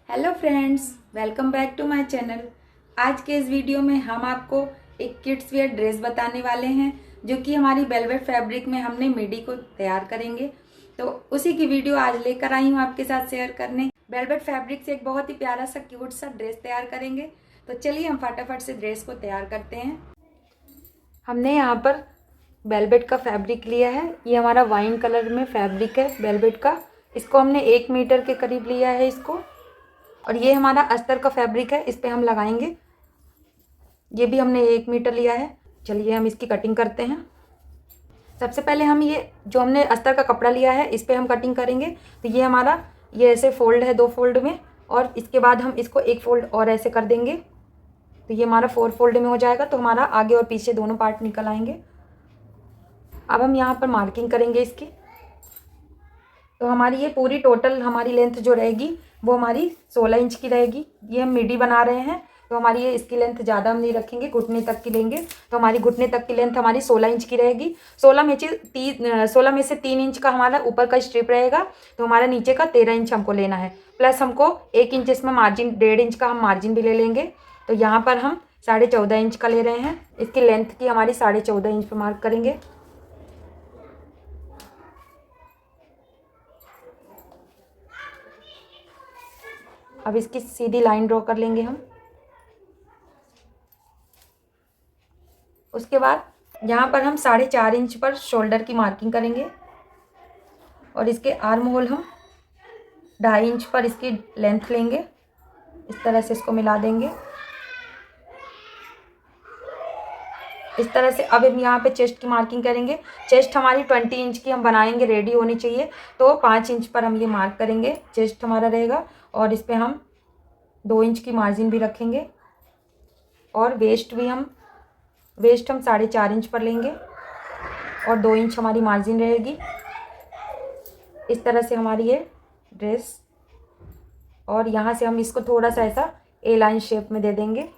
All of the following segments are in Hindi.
Hello friends, welcome back to my channel. आज के इस वीडियो में हम आपको एक किड्स वेयर ड्रेस बताने वाले हैं जो कि हमारी वेलवेट फैब्रिक में हमने मिडी को तैयार करेंगे। तो उसी की वीडियो आज लेकर आई हूँ आपके साथ शेयर करने। वेलवेट फैब्रिक से एक बहुत ही प्यारा सा क्यूट सा ड्रेस तैयार करेंगे। तो चलिए हम फटाफट से ड्रेस को तैयार करते हैं। हमने यहाँ पर वेलवेट का फैब्रिक लिया है। ये हमारा वाइन कलर में फैब्रिक है वेलवेट का। इसको हमने 1 मीटर के करीब लिया है इसको। और ये हमारा अस्तर का फैब्रिक है, इस पे हम लगाएंगे। ये भी हमने 1 मीटर लिया है। चलिए हम इसकी कटिंग करते हैं। सबसे पहले हम ये जो हमने अस्तर का कपड़ा लिया है इस पे हम कटिंग करेंगे। तो ये हमारा ये ऐसे फोल्ड है 2 फोल्ड में, और इसके बाद हम इसको 1 फोल्ड और ऐसे कर देंगे। तो ये हमारा 4 फोल्ड में हो जाएगा। तो हमारा आगे और पीछे दोनों पार्ट निकल आएंगे। अब हम यहाँ पर मार्किंग करेंगे इसकी। तो हमारी ये पूरी टोटल हमारी लेंथ जो रहेगी वो हमारी 16 इंच की रहेगी। ये हम मिडी बना रहे हैं तो हमारी ये इसकी लेंथ ज़्यादा हम नहीं रखेंगे, घुटने तक की लेंगे। तो हमारी घुटने तक की लेंथ हमारी 16 इंच की रहेगी। 16 में से 3 इंच का हमारा ऊपर का स्ट्रिप रहेगा। तो हमारा नीचे का 13 इंच हमको लेना है। प्लस हमको 1 इंच इसमें मार्जिन, 1.5 इंच का हम मार्जिन भी ले लेंगे। तो यहाँ पर हम 14.5 इंच का ले रहे हैं। इसकी लेंथ की हमारी 14.5 इंच पर मार्क करेंगे। अब इसकी सीधी लाइन ड्रॉ कर लेंगे हम। उसके बाद यहाँ पर हम 4.5 इंच पर शोल्डर की मार्किंग करेंगे। और इसके आर्म होल हम 2.5 इंच पर इसकी लेंथ लेंगे। इस तरह से इसको मिला देंगे इस तरह से। अब हम यहाँ पे चेस्ट की मार्किंग करेंगे। चेस्ट हमारी 20 इंच की हम बनाएंगे, रेडी होनी चाहिए। तो 5 इंच पर हम ये मार्क करेंगे, चेस्ट हमारा रहेगा। और इस पर हम 2 इंच की मार्जिन भी रखेंगे। और वेस्ट हम 4.5 इंच पर लेंगे और 2 इंच हमारी मार्जिन रहेगी। इस तरह से हमारी ये ड्रेस, और यहाँ से हम इसको थोड़ा सा ऐसा ए लाइन शेप में दे देंगे।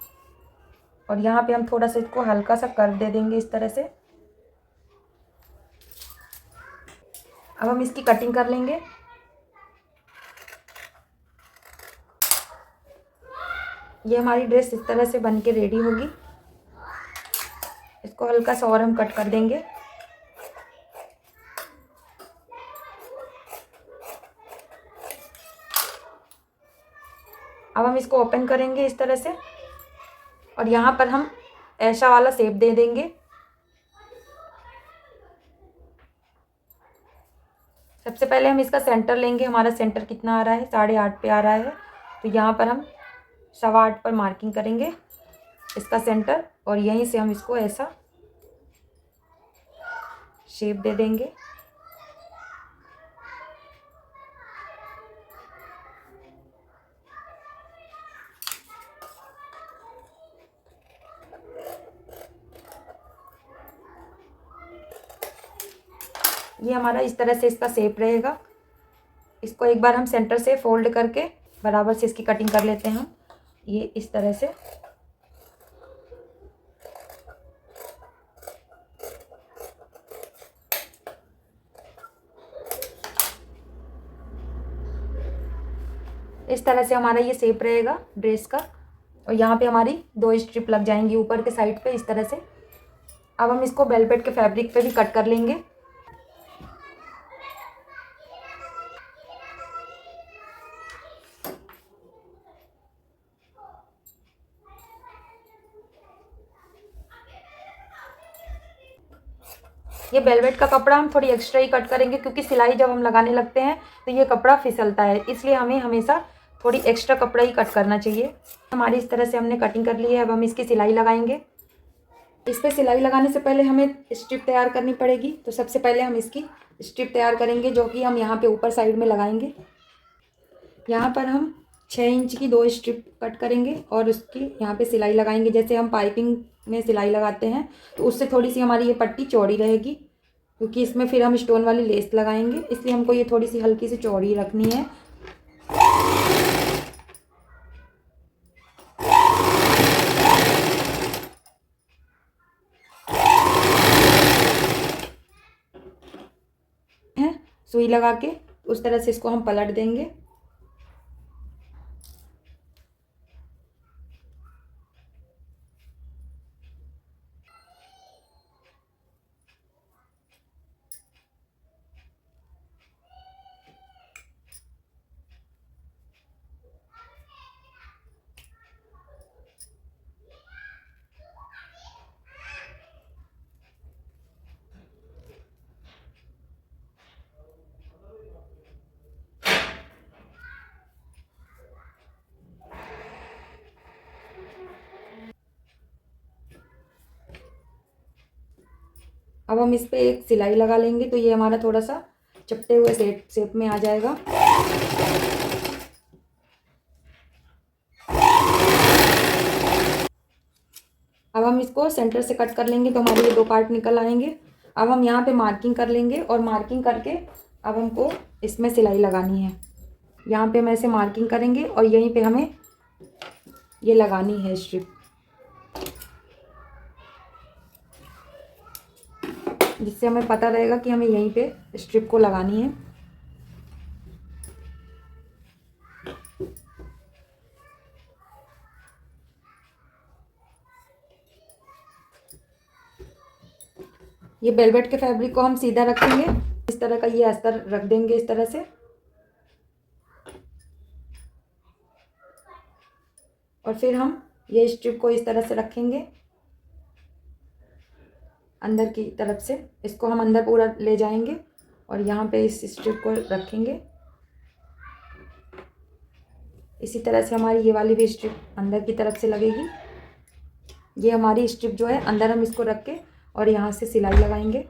और यहाँ पे हम थोड़ा सा इसको हल्का सा कर्व दे देंगे इस तरह से। अब हम इसकी कटिंग कर लेंगे। ये हमारी ड्रेस इस तरह से बन के रेडी होगी। इसको हल्का सा और हम कट कर देंगे। अब हम इसको ओपन करेंगे इस तरह से। और यहाँ पर हम ऐसा वाला शेप दे देंगे। सबसे पहले हम इसका सेंटर लेंगे। हमारा सेंटर कितना आ रहा है, 8.5 पे आ रहा है। तो यहाँ पर हम 8.25 पर मार्किंग करेंगे इसका सेंटर। और यहीं से हम इसको ऐसा शेप दे देंगे। ये हमारा इस तरह से इसका शेप रहेगा। इसको एक बार हम सेंटर से फोल्ड करके बराबर से इसकी कटिंग कर लेते हैं हम। ये इस तरह से। इस तरह से हमारा ये शेप रहेगा ड्रेस का। और यहाँ पे हमारी 2 स्ट्रिप लग जाएंगी ऊपर के साइड पे इस तरह से। अब हम इसको वेलवेट के फैब्रिक पे भी कट कर लेंगे। ये वेलवेट का कपड़ा हम थोड़ी एक्स्ट्रा ही कट करेंगे, क्योंकि सिलाई जब हम लगाने लगते हैं तो ये कपड़ा फिसलता है, इसलिए हमें हमेशा थोड़ी एक्स्ट्रा कपड़ा ही कट करना चाहिए। हमारी इस तरह से हमने कटिंग कर ली है। अब हम इसकी सिलाई लगाएंगे। इस पर सिलाई लगाने से पहले हमें स्ट्रिप तैयार करनी पड़ेगी। तो सबसे पहले हम इसकी स्ट्रिप तैयार करेंगे, जो कि हम यहाँ पे ऊपर साइड में लगाएंगे। यहाँ पर हम 6 इंच की 2 स्ट्रिप कट करेंगे और उसकी यहाँ पे सिलाई लगाएंगे। जैसे हम पाइपिंग में सिलाई लगाते हैं तो उससे थोड़ी सी हमारी ये पट्टी चौड़ी रहेगी, क्योंकि इसमें फिर हम स्टोन वाली लेस लगाएंगे, इसलिए हमको ये थोड़ी सी हल्की सी चौड़ी रखनी है। सुई लगा के उस तरह से इसको हम पलट देंगे। अब हम इस पे एक सिलाई लगा लेंगे तो ये हमारा थोड़ा सा चपटे हुए शेप में आ जाएगा। अब हम इसको सेंटर से कट कर लेंगे तो हमारे ये दो पार्ट निकल आएंगे। अब हम यहाँ पे मार्किंग कर लेंगे और मार्किंग करके अब हमको इसमें सिलाई लगानी है। यहाँ पे हम ऐसे मार्किंग करेंगे और यहीं पे हमें ये लगानी है स्ट्रिप, जिससे हमें पता रहेगा कि हमें यहीं पे स्ट्रिप को लगानी है। ये वेलवेट के फैब्रिक को हम सीधा रखेंगे, इस तरह का ये अस्तर रख देंगे इस तरह से, और फिर हम ये स्ट्रिप को इस तरह से रखेंगे अंदर की तरफ से। इसको हम अंदर पूरा ले जाएंगे और यहाँ पे इस स्ट्रिप को रखेंगे। इसी तरह से हमारी ये वाली भी स्ट्रिप अंदर की तरफ से लगेगी। ये हमारी स्ट्रिप जो है अंदर हम इसको रख के और यहाँ से सिलाई लगाएंगे।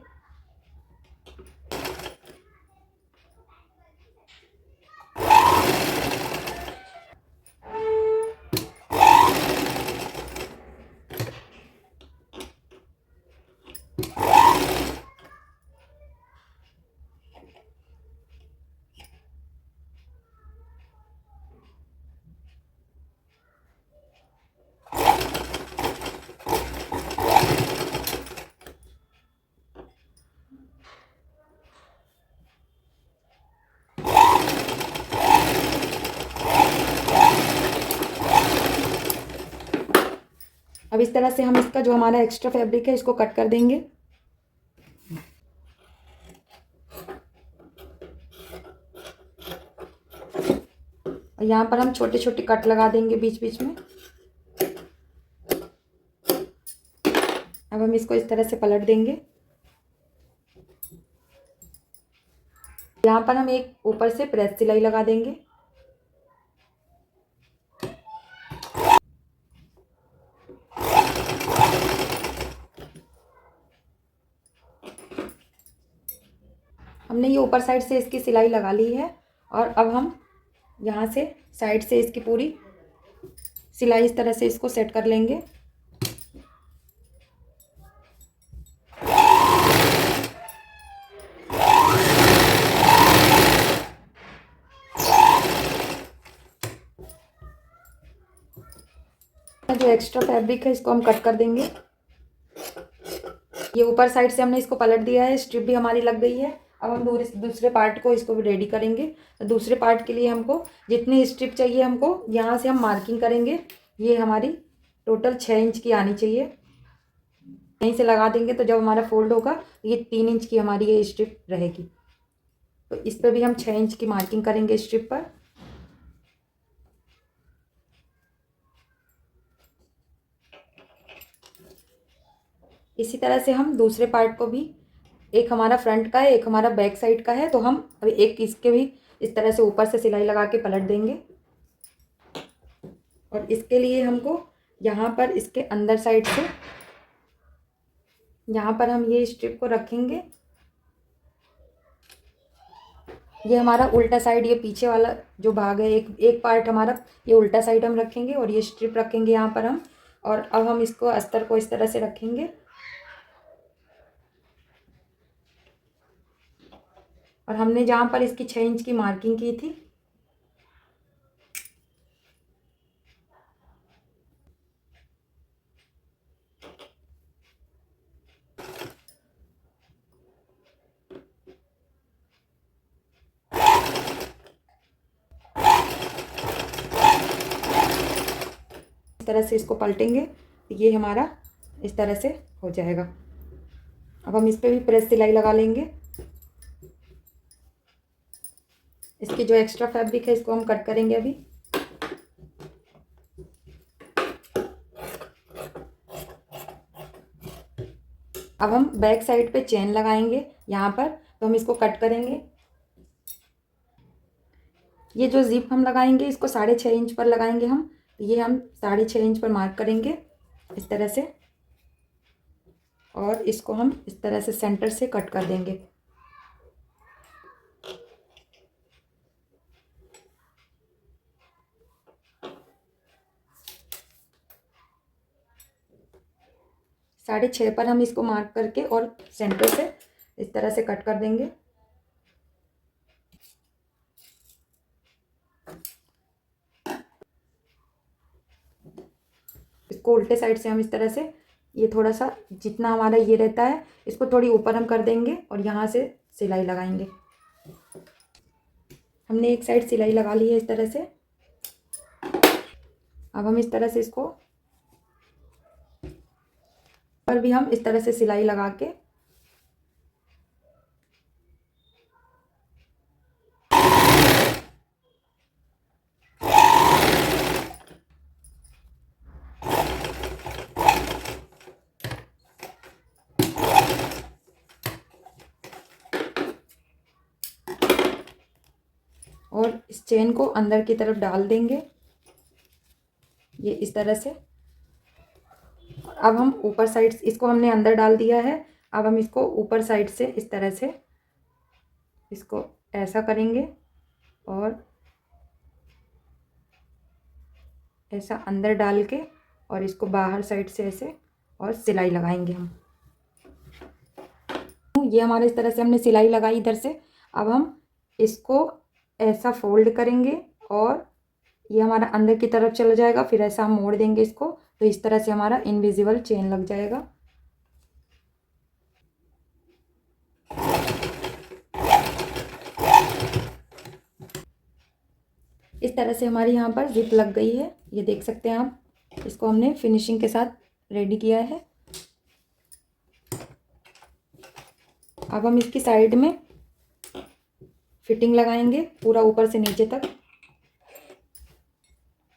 अब इस तरह से हम इसका जो हमारा एक्स्ट्रा फैब्रिक है इसको कट कर देंगे। और यहाँ पर हम छोटे छोटे कट लगा देंगे बीच बीच में। अब हम इसको इस तरह से पलट देंगे। यहाँ पर हम एक ऊपर से प्रेस सिलाई लगा देंगे। हमने ये ऊपर साइड से इसकी सिलाई लगा ली है और अब हम यहाँ से साइड से इसकी पूरी सिलाई इस तरह से इसको सेट कर लेंगे। जो एक्स्ट्रा फैब्रिक है इसको हम कट कर देंगे। ये ऊपर साइड से हमने इसको पलट दिया है, स्ट्रिप भी हमारी लग गई है। अब हम दूसरे पार्ट को इसको भी रेडी करेंगे। तो दूसरे पार्ट के लिए हमको जितनी स्ट्रिप चाहिए हमको यहाँ से हम मार्किंग करेंगे। ये हमारी टोटल 6 इंच की आनी चाहिए। यहीं से लगा देंगे तो जब हमारा फोल्ड होगा ये 3 इंच की हमारी ये स्ट्रिप रहेगी। तो इस पर भी हम 6 इंच की मार्किंग करेंगे स्ट्रिप पर। इसी तरह से हम दूसरे पार्ट को भी, एक हमारा फ्रंट का है एक हमारा बैक साइड का है, तो हम अभी एक इसके भी इस तरह से ऊपर से सिलाई लगा के पलट देंगे। और इसके लिए हमको यहाँ पर इसके अंदर साइड से यहाँ पर हम ये स्ट्रिप को रखेंगे। ये हमारा उल्टा साइड, ये पीछे वाला जो भाग है एक पार्ट हमारा ये उल्टा साइड हम रखेंगे और ये स्ट्रिप रखेंगे यहाँ पर हम। और अब हम इसको अस्तर को इस तरह से रखेंगे और हमने जहाँ पर इसकी 6 इंच की मार्किंग की थी इस तरह से इसको पलटेंगे तो ये हमारा इस तरह से हो जाएगा। अब हम इस पर भी प्रेस सिलाई लगा लेंगे। इसकी जो एक्स्ट्रा फैब्रिक है इसको हम कट करेंगे अभी। अब हम बैक साइड पे चेन लगाएंगे यहाँ पर, तो हम इसको कट करेंगे। ये जो जिप हम लगाएंगे इसको 6.5 इंच पर लगाएंगे हम। ये हम 6.5 इंच पर मार्क करेंगे इस तरह से। और इसको हम इस तरह से सेंटर से कट कर देंगे। साढ़े 6 पर हम इसको मार्क करके और सेंटर से इस तरह से कट कर देंगे। इसको उल्टे साइड से हम इस तरह से, ये थोड़ा सा जितना हमारा ये रहता है इसको थोड़ी ऊपर हम कर देंगे और यहाँ से सिलाई लगाएंगे। हमने एक साइड सिलाई लगा ली है इस तरह से। अब हम इस तरह से इसको पर भी हम इस तरह से सिलाई लगा के और इस चेन को अंदर की तरफ डाल देंगे, ये इस तरह से। अब हम ऊपर साइड, इसको हमने अंदर डाल दिया है। अब हम इसको ऊपर साइड से इस तरह से इसको ऐसा करेंगे और ऐसा अंदर डाल के और इसको बाहर साइड से ऐसे और सिलाई लगाएंगे हम। ये हमारे इस तरह से हमने सिलाई लगाई इधर से। अब हम इसको ऐसा फोल्ड करेंगे और ये हमारा अंदर की तरफ चला जाएगा, फिर ऐसा हम मोड़ देंगे इसको, तो इस तरह से हमारा इनविजिबल चेन लग जाएगा। इस तरह से हमारी यहाँ पर जिप लग गई है, ये देख सकते हैं आप। इसको हमने फिनिशिंग के साथ रेडी किया है। अब हम इसकी साइड में फिटिंग लगाएंगे पूरा ऊपर से नीचे तक।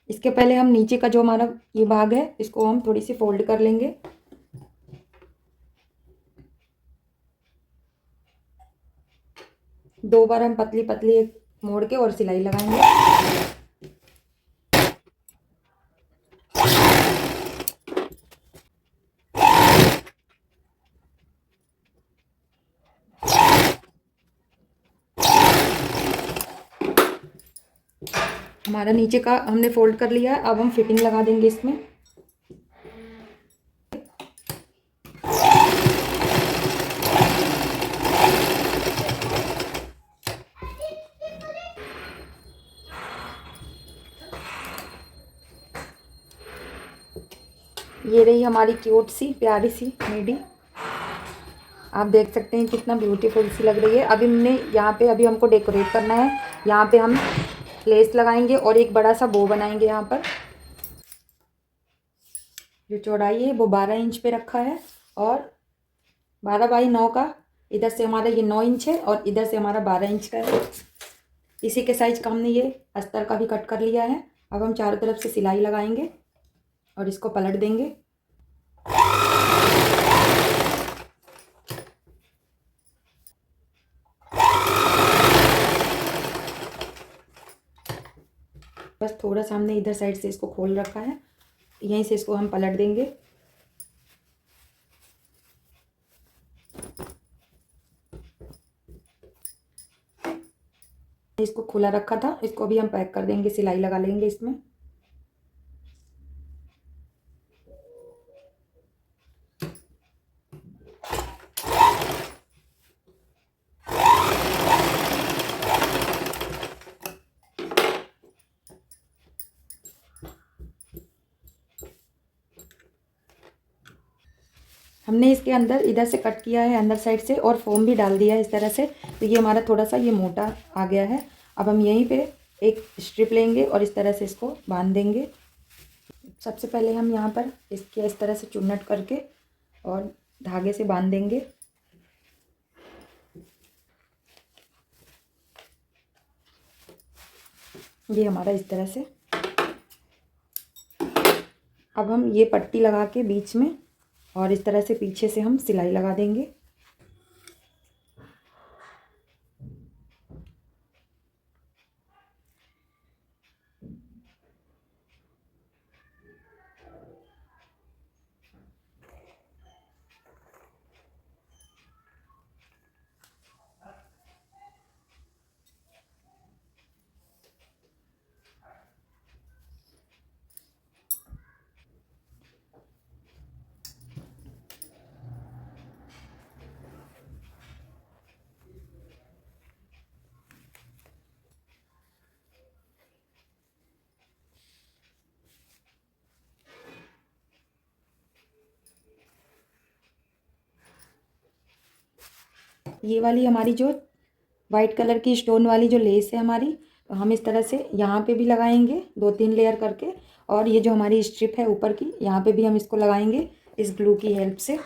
इसके पहले हम नीचे का जो हमारा ये भाग है इसको हम थोड़ी सी फोल्ड कर लेंगे। दो बार हम पतली पतली एक मोड़ के और सिलाई लगाएंगे। हमारा नीचे का हमने फोल्ड कर लिया है। अब हम फिटिंग लगा देंगे इसमें। ये रही हमारी क्यूट सी प्यारी सी मिडी। आप देख सकते हैं कितना ब्यूटीफुल सी लग रही है। अभी हमने यहाँ पे अभी हमको डेकोरेट करना है। यहाँ पे हम लेस लगाएंगे और एक बड़ा सा बो बनाएंगे। यहाँ पर जो चौड़ाई है वो 12 इंच पे रखा है और 12 बाई 9 का, इधर से हमारा ये 9 इंच है और इधर से हमारा 12 इंच का है। इसी के साइज का हमने ये अस्तर का भी कट कर लिया है। अब हम चारों तरफ से सिलाई लगाएंगे और इसको पलट देंगे। बस थोड़ा सा हमने इधर साइड से इसको खोल रखा है, यहीं से इसको हम पलट देंगे। इसको खुला रखा था, इसको भी हम पैक कर देंगे, सिलाई लगा लेंगे इसमें। हमने इसके अंदर इधर से कट किया है अंदर साइड से और फोम भी डाल दिया है इस तरह से, तो ये हमारा थोड़ा सा ये मोटा आ गया है। अब हम यहीं पे एक स्ट्रिप लेंगे और इस तरह से इसको बांध देंगे। सबसे पहले हम यहाँ पर इसके इस तरह से चुन्नट करके और धागे से बांध देंगे। ये हमारा इस तरह से। अब हम ये पट्टी लगा के बीच में और इस तरह से पीछे से हम सिलाई लगा देंगे। ये वाली हमारी जो वाइट कलर की स्टोन वाली जो लेस है हमारी, तो हम इस तरह से यहाँ पे भी लगाएंगे 2-3 लेयर करके, और ये जो हमारी स्ट्रिप है ऊपर की, यहाँ पे भी हम इसको लगाएंगे इस ग्लू की हेल्प से।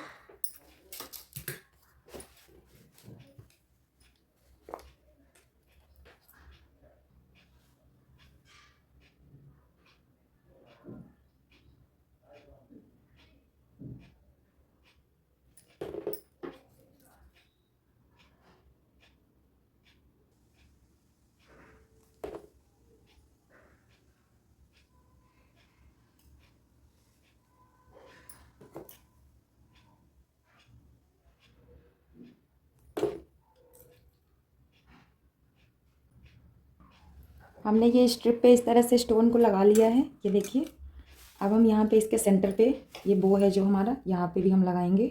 हमने ये स्ट्रिप पे इस तरह से स्टोन को लगा लिया है, ये देखिए। अब हम यहाँ पे इसके सेंटर पे ये बो है जो हमारा, यहाँ पे भी हम लगाएंगे।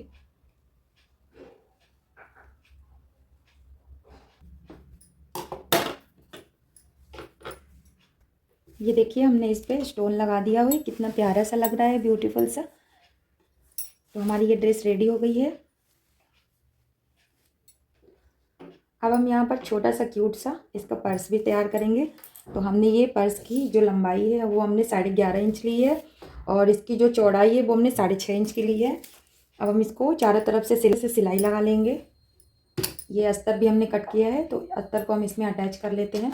ये देखिए हमने इस पे स्टोन लगा दिया हुआ है, कितना प्यारा सा लग रहा है, ब्यूटीफुल सा। तो हमारी ये ड्रेस रेडी हो गई है। अब हम यहाँ पर छोटा सा क्यूट सा इसका पर्स भी तैयार करेंगे। तो हमने ये पर्स की जो लंबाई है वो हमने 11.5 इंच ली है, और इसकी जो चौड़ाई है वो हमने 6.5 इंच की ली है। अब हम इसको चारों तरफ से सिलाई लगा लेंगे। ये अस्तर भी हमने कट किया है, तो अस्तर को हम इसमें अटैच कर लेते हैं।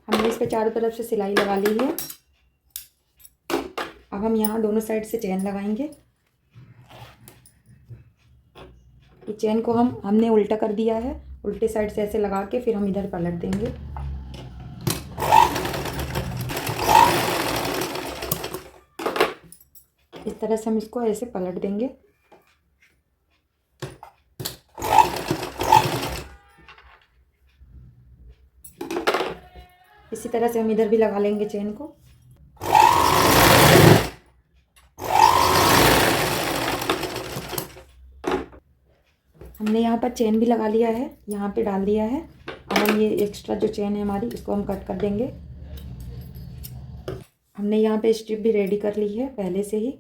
हमने इस पे चारों तरफ से सिलाई लगा ली है। अब हम यहाँ दोनों साइड से चेन लगाएंगे। ये चेन को हमने उल्टा कर दिया है, उल्टे साइड से ऐसे लगा के फिर हम इधर पलट देंगे। इस तरह से हम इसको ऐसे पलट देंगे। इसी तरह से हम इधर भी लगा लेंगे चेन को। हमने यहाँ पर चेन भी लगा लिया है, यहाँ पे डाल दिया है। अब हम ये एक्स्ट्रा जो चेन है हमारी, इसको हम कट कर देंगे। हमने यहाँ पे स्ट्रिप भी रेडी कर ली है पहले से ही।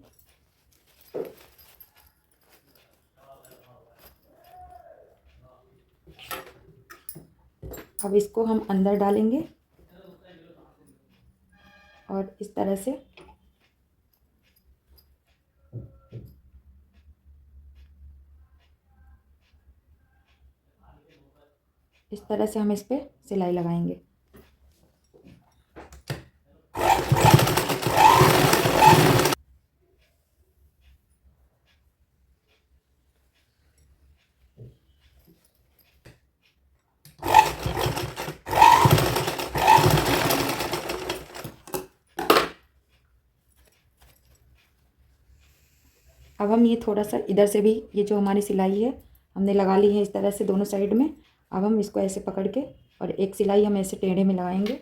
अब इसको हम अंदर डालेंगे और इस तरह से हम इस पे सिलाई लगाएंगे। अब हम ये थोड़ा सा इधर से भी, ये जो हमारी सिलाई है हमने लगा ली है इस तरह से दोनों साइड में। अब हम इसको ऐसे पकड़ के और एक सिलाई हम ऐसे टेढ़े में लगाएंगे।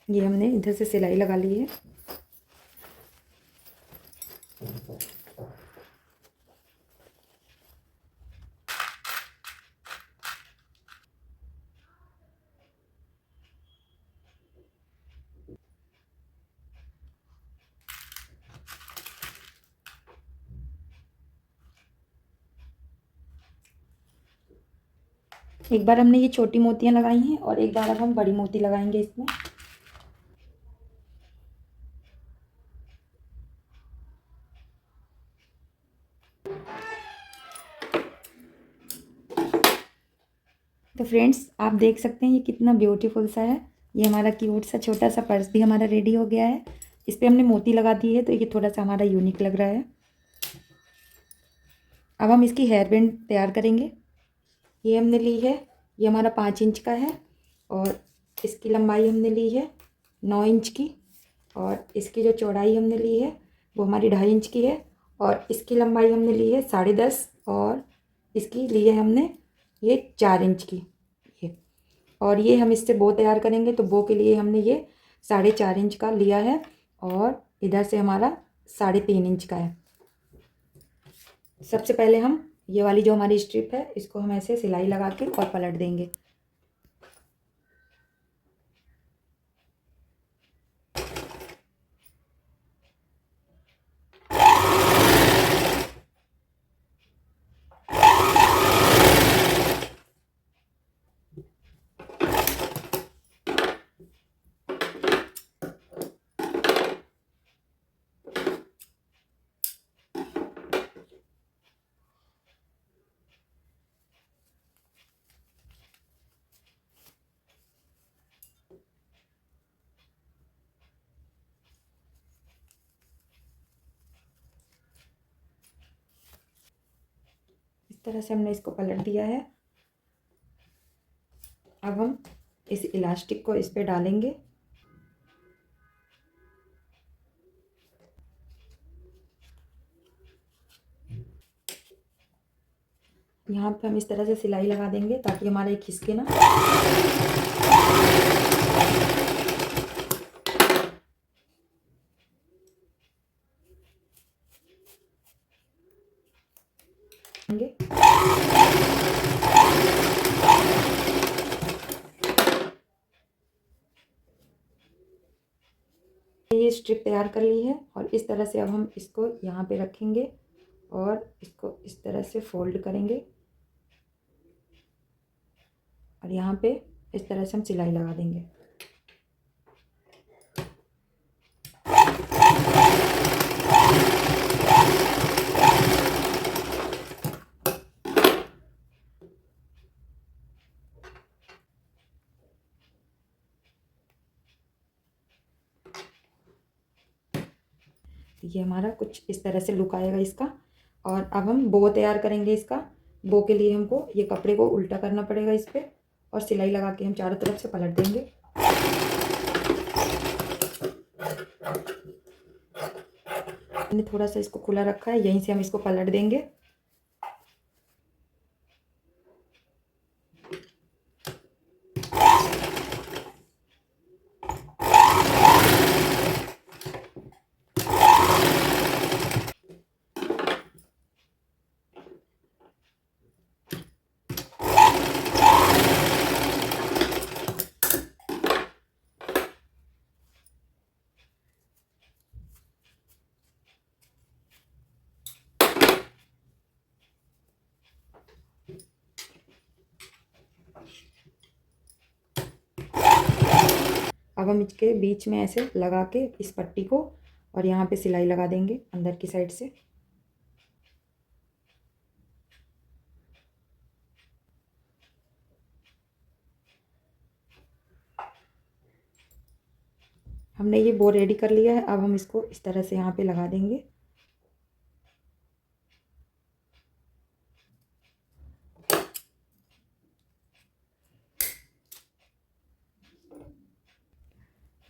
ये हमने इधर से सिलाई लगा ली है। एक बार हमने ये छोटी मोतियां लगाई हैं और एक बार अब हम बड़ी मोती लगाएंगे इसमें। तो फ्रेंड्स आप देख सकते हैं ये कितना ब्यूटीफुल सा है। ये हमारा क्यूट सा छोटा सा पर्स भी हमारा रेडी हो गया है। इस पर हमने मोती लगा दी है तो ये थोड़ा सा हमारा यूनिक लग रहा है। अब हम इसकी हेयर बैंड तैयार करेंगे। ये हमने ली है, ये हमारा 5 इंच का है, और इसकी लंबाई हमने ली है 9 इंच की, और इसकी जो चौड़ाई हमने ली है वो हमारी 2.5 इंच की है, और इसकी लंबाई हमने ली है 10.5, और इसकी ली है हमने ये 4 इंच की। ये और ये हम इससे बो तैयार करेंगे। तो बो के लिए हमने ये 4.5 इंच का लिया है और इधर से हमारा 3.5 इंच का है। सबसे पहले हम ये वाली जो हमारी स्ट्रिप है इसको हम ऐसे सिलाई लगा के और पलट देंगे। इस तरह से हमने इसको पलट दिया है। अब हम इस इलास्टिक को इस पे डालेंगे। यहाँ पे हम इस तरह से सिलाई लगा देंगे ताकि हमारा एक खिसके ना। ये स्ट्रिप तैयार कर ली है और इस तरह से अब हम इसको यहाँ पे रखेंगे और इसको इस तरह से फोल्ड करेंगे और यहाँ पे इस तरह से हम सिलाई लगा देंगे। ये हमारा कुछ इस तरह से लुक आएगा इसका। और अब हम बो तैयार करेंगे इसका। बो के लिए हमको ये कपड़े को उल्टा करना पड़ेगा इस पे और सिलाई लगा के हम चारों तरफ से पलट देंगे। मैंने थोड़ा सा इसको खुला रखा है, यहीं से हम इसको पलट देंगे। अब हम इसके बीच में ऐसे लगा के इस पट्टी को और यहाँ पे सिलाई लगा देंगे अंदर की साइड से। हमने ये बो रेडी कर लिया है। अब हम इसको इस तरह से यहाँ पे लगा देंगे।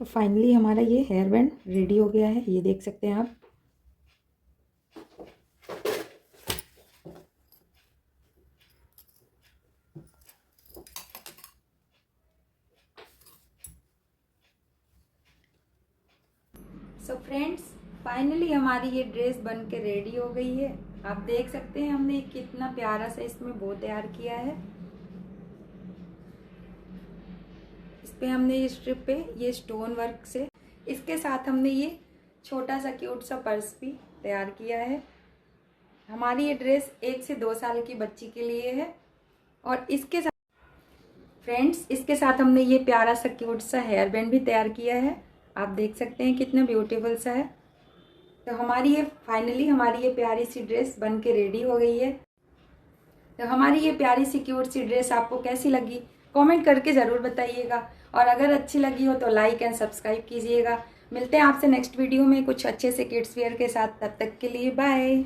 तो फाइनली हमारा ये हेयर बैंड रेडी हो गया है, ये देख सकते हैं आप। सो फ्रेंड्स, फाइनली हमारी ये ड्रेस बन के रेडी हो गई है। आप देख सकते हैं हमने कितना प्यारा सा इसमें बो तैयार किया है। इस पे हमने ये स्ट्रिप पे ये स्टोन वर्क से, इसके साथ हमने ये छोटा सा क्यूट सा पर्स भी तैयार किया है। हमारी ये ड्रेस 1 से 2 साल की बच्ची के लिए है। और इसके साथ फ्रेंड्स, इसके साथ हमने ये प्यारा सा क्यूट सा हेयर बैंड भी तैयार किया है। आप देख सकते हैं कितना ब्यूटीफुल सा है। तो हमारी ये फाइनली हमारी ये प्यारी सी ड्रेस बन के रेडी हो गई है। तो हमारी ये प्यारी सी क्यूट सी ड्रेस आपको कैसी लगी कमेंट करके ज़रूर बताइएगा। और अगर अच्छी लगी हो तो लाइक एंड सब्सक्राइब कीजिएगा। मिलते हैं आपसे नेक्स्ट वीडियो में कुछ अच्छे से किड्स वेयर के साथ। तब तक के लिए बाय।